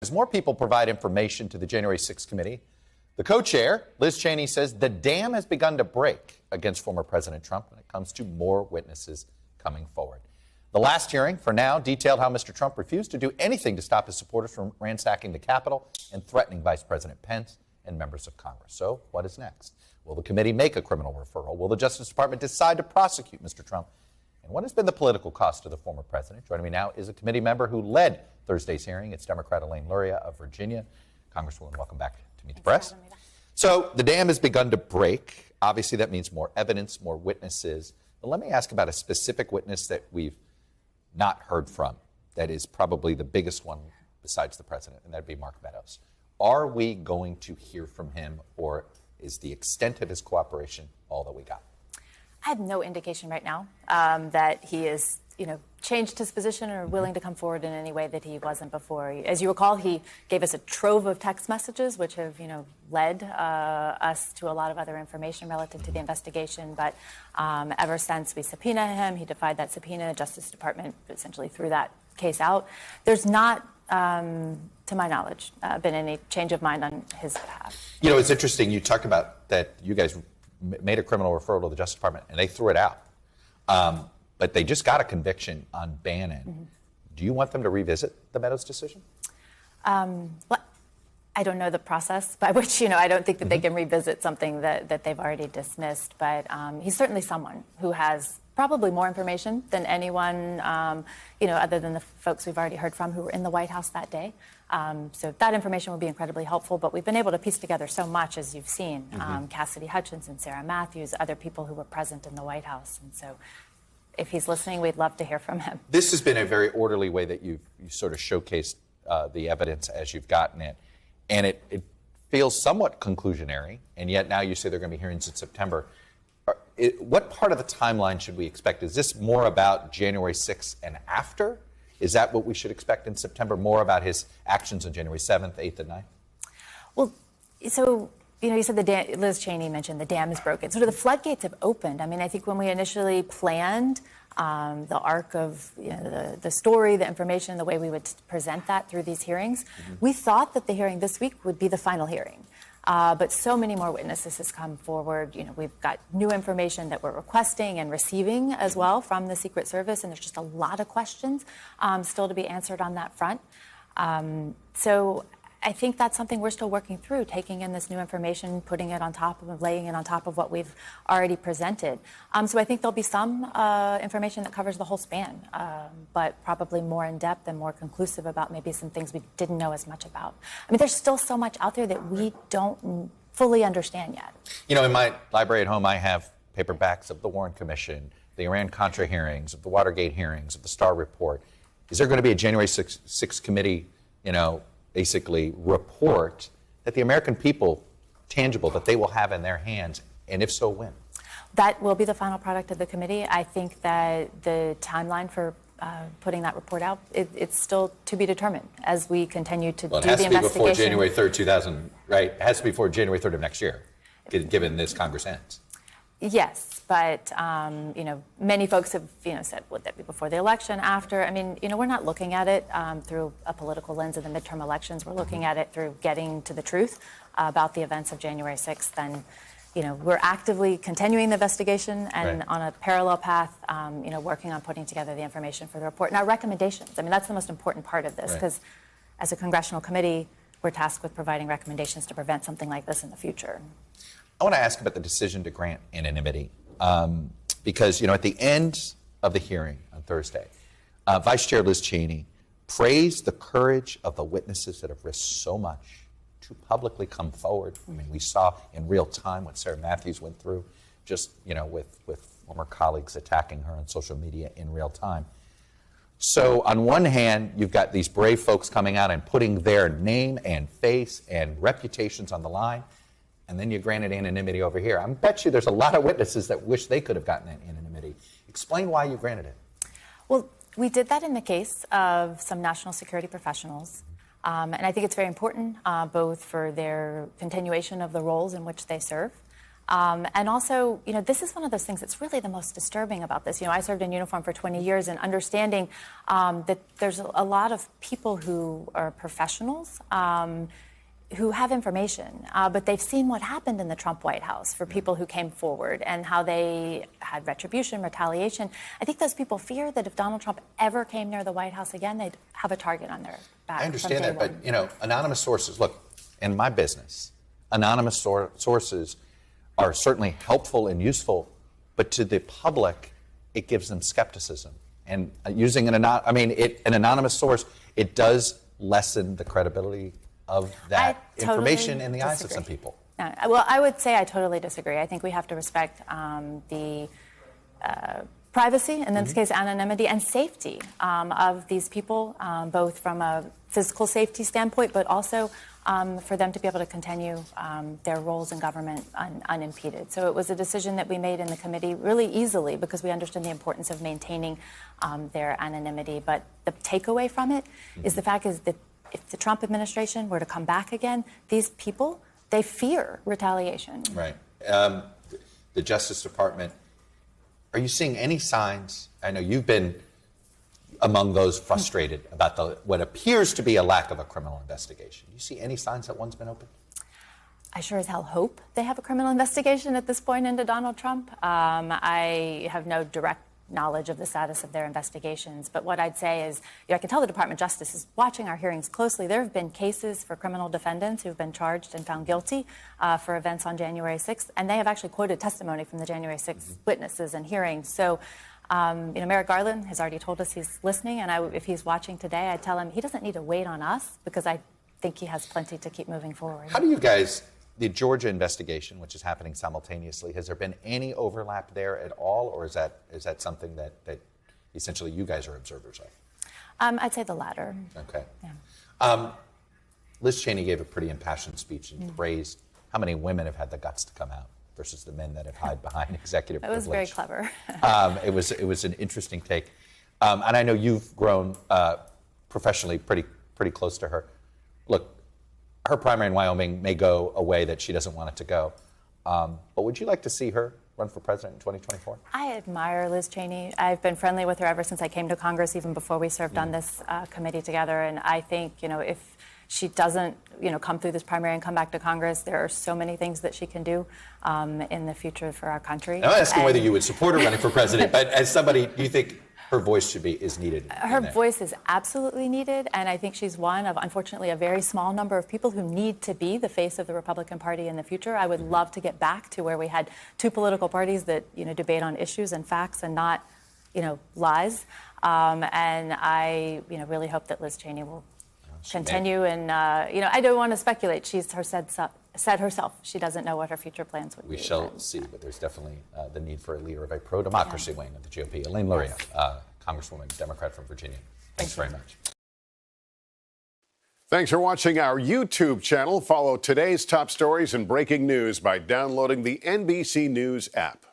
As more people provide information to the January 6th committee, the co-chair, Liz Cheney, says the dam has begun to break against former President Trump when it comes to more witnesses coming forward. The last hearing, for now, detailed how Mr. Trump refused to do anything to stop his supporters from ransacking the Capitol and threatening Vice President Pence and members of Congress. So what is next? Will the committee make a criminal referral? Will the Justice Department decide to prosecute Mr. Trump? And what has been the political cost to the former president? Joining me now is a committee member who led Thursday's hearing. It's Democrat Elaine Luria of Virginia. Congresswoman, welcome back to Meet the Press. So the dam has begun to break. Obviously, that means more evidence, more witnesses. But let me ask about a specific witness that we've not heard from. That is probably the biggest one besides the president, and that'd be Mark Meadows. Are we going to hear from him, or is the extent of his cooperation all that we got? I have no indication right now that he is, changed his position or willing to come forward in any way that he wasn't before. As you recall, he gave us a trove of text messages, which have, led us to a lot of other information relative to the investigation. But ever since we subpoenaed him, he defied that subpoena. The Justice Department essentially threw that case out. There's not, to my knowledge, been any change of mind on his behalf. It's interesting. You talk about that you guys made a criminal referral to the Justice Department, and they threw it out. But they just got a conviction on Bannon. Mm-hmm. Do you want them to revisit the Meadows decision? Well, I don't know the process by which, I don't think that they can revisit something that they've already dismissed. But he's certainly someone who has probably more information than anyone, other than the folks we've already heard from who were in the White House that day. So that information will be incredibly helpful. But we've been able to piece together so much, as you've seen. Cassidy Hutchinson, Sarah Matthews, other people who were present in the White House. And so if he's listening, we'd love to hear from him. This has been a very orderly way that you sort of showcased the evidence as you've gotten it. And it feels somewhat conclusionary. And yet now you say there are going to be hearings in September. What part of the timeline should we expect? Is this more about January 6th and after? Is that what we should expect in September? More about his actions on January 7th, 8th, and 9th? Well, so, you said Liz Cheney mentioned the dam is broken. Sort of the floodgates have opened. I mean, I think when we initially planned the arc of the story, the information, the way we would present that through these hearings, we thought that the hearing this week would be the final hearing. But so many more witnesses has come forward. We've got new information that we're requesting and receiving as well from the Secret Service, and there's just a lot of questions still to be answered on that front. So I think that's something we're still working through, taking in this new information, putting it on top of, laying it on top of what we've already presented. So I think there'll be some information that covers the whole span, but probably more in depth and more conclusive about maybe some things we didn't know as much about. I mean, there's still so much out there that we don't fully understand yet. In my library at home, I have paperbacks of the Warren Commission, the Iran-Contra hearings, of the Watergate hearings, of the Starr Report. Is there going to be a January 6th committee, basically report that the American people, tangible, that they will have in their hands, and if so, when? That will be the final product of the committee. I think that the timeline for putting that report out, it's still to be determined as we continue to do the investigation. It has to be before January 3rd, 2000, right? It has to be before January 3rd of next year, given this Congress ends. Yes, but, many folks have, said, would that be before the election, after? I mean, we're not looking at it through a political lens of the midterm elections. We're looking at it through getting to the truth about the events of January 6th. And, we're actively continuing the investigation and on a parallel path, working on putting together the information for the report. And our recommendations, I mean, that's the most important part of this, because as a congressional committee, we're tasked with providing recommendations to prevent something like this in the future. I want to ask about the decision to grant anonymity, because, at the end of the hearing on Thursday, Vice Chair Liz Cheney praised the courage of the witnesses that have risked so much to publicly come forward. I mean, we saw in real time what Sarah Matthews went through, just, with former colleagues attacking her on social media in real time. So on one hand, you've got these brave folks coming out and putting their name and face and reputations on the line. And then you granted anonymity over here. I bet you there's a lot of witnesses that wish they could have gotten that anonymity. Explain why you granted it. Well, we did that in the case of some national security professionals. And I think it's very important, both for their continuation of the roles in which they serve, And also, this is one of those things that's really the most disturbing about this. I served in uniform for 20 years, and understanding that there's a lot of people who are professionals who have information, but they've seen what happened in the Trump White House for people who came forward and how they had retribution, retaliation. I think those people fear that if Donald Trump ever came near the White House again, they'd have a target on their back. I understand that, but, anonymous sources, look, in my business, anonymous sources are certainly helpful and useful, but to the public, it gives them skepticism. And using an anonymous source, it does lessen the credibility of that information in the eyes of some people. No, well, I would say I totally disagree. I think we have to respect the privacy, and in this case, anonymity and safety of these people, both from a physical safety standpoint, but also for them to be able to continue their roles in government unimpeded. So it was a decision that we made in the committee really easily because we understood the importance of maintaining their anonymity. But the takeaway from it is the fact is that if the Trump administration were to come back again, these people, they fear retaliation. Right. The Justice Department, are you seeing any signs? I know you've been among those frustrated about what appears to be a lack of a criminal investigation. Do you see any signs that one's been opened? I sure as hell hope they have a criminal investigation at this point into Donald Trump. I have no direct knowledge of the status of their investigations. But what I'd say is, I can tell the Department of Justice is watching our hearings closely. There have been cases for criminal defendants who've been charged and found guilty for events on January 6th, and they have actually quoted testimony from the January 6th witnesses and hearings. So, Merrick Garland has already told us he's listening, and if he's watching today, I'd tell him he doesn't need to wait on us because I think he has plenty to keep moving forward. How do you guys, the Georgia investigation, which is happening simultaneously, has there been any overlap there at all, or is that something that essentially you guys are observers of? I'd say the latter. Okay. Yeah. Liz Cheney gave a pretty impassioned speech and praised how many women have had the guts to come out versus the men that have hid behind executive privilege. That was very clever. It was an interesting take. And I know you've grown professionally pretty close to her. Look, her primary in Wyoming may go a way that she doesn't want it to go. But would you like to see her run for president in 2024? I admire Liz Cheney. I've been friendly with her ever since I came to Congress, even before we served on this committee together. And I think, if she doesn't, come through this primary and come back to Congress, there are so many things that she can do in the future for our country. I'm not asking whether you would support her running for president, but as somebody, do you think her voice is needed? Her voice is absolutely needed, and I think she's one of, unfortunately, a very small number of people who need to be the face of the Republican Party in the future. I would love to get back to where we had two political parties that, debate on issues and facts and not, lies. And I, really hope that Liz Cheney will continue. And, I don't want to speculate. She's said herself she doesn't know what her future plans would be. We shall see, but there's definitely the need for a leader of a pro-democracy wing of the GOP. Elaine Luria, Congresswoman, Democrat from Virginia. Thanks very much. Thanks for watching our YouTube channel. Follow today's top stories and breaking news by downloading the NBC News app.